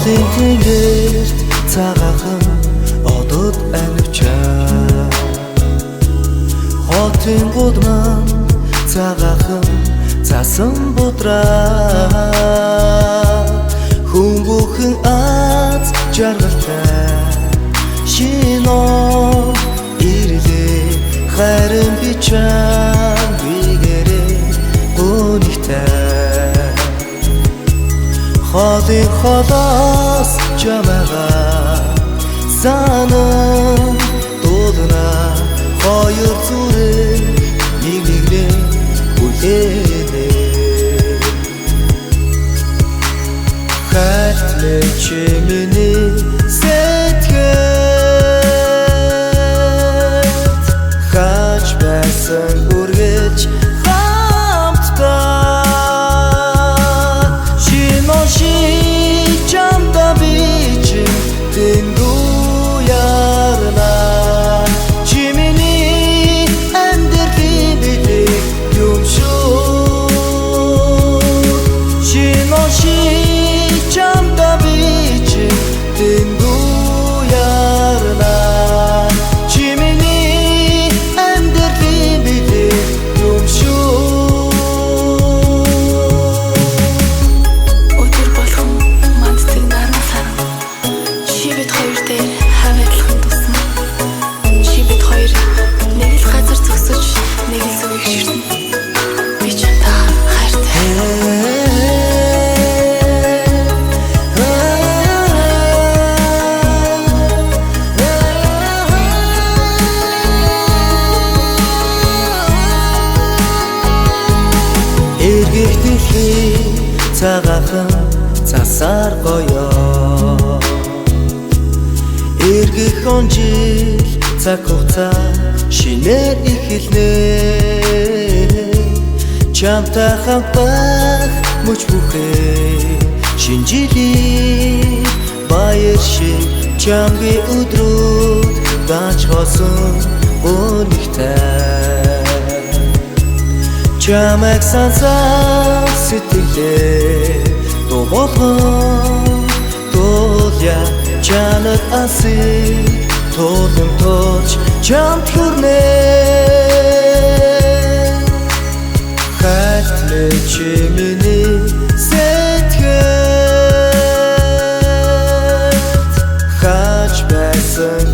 Хотын тэнгэр цагаахан одод амьчаа Хотын гудман цагаахан засан будраа Хүн бүхэн аз жаргалтай шино ирлээ харин би чам бигэрээ гонигтай Хотын холоос чамага санан дуулна хоёр зүрэн нэгнээ үлээнэ Хайлтны чимэний сэтгэл Хаач байсан үргэлж хамтдаа Шино шичамда бичин дэнгүү ярна Чимэний амьдралын билэг юм шүү Шино шичамда бичин дэнгүү ярна Чимэний амьдралын билэг юм шүү Өдөр болгон манддаг наран саран Чи бид хоёр дээр хаваадлахын тусам Чи бид хоёр нэг л газар зогсож нэг л зүгийг ширтэн Би ч та хайртай Эргэхтэлхий цагаахан цасаар гоё Эргэх он жил цаг хугацаа шинээр эхэлнэ Чамтай хамт байх мөч бүхэн шинэ жилийн баяр шиг чамгийн өдрүүд дааж хосон гонигтай Чамайг сансаад сэтгэлээ дуулган дуулъя чанад асыг тулж чамд хүрнэ Хайлтны чимэний сэтгэл Хаач байсан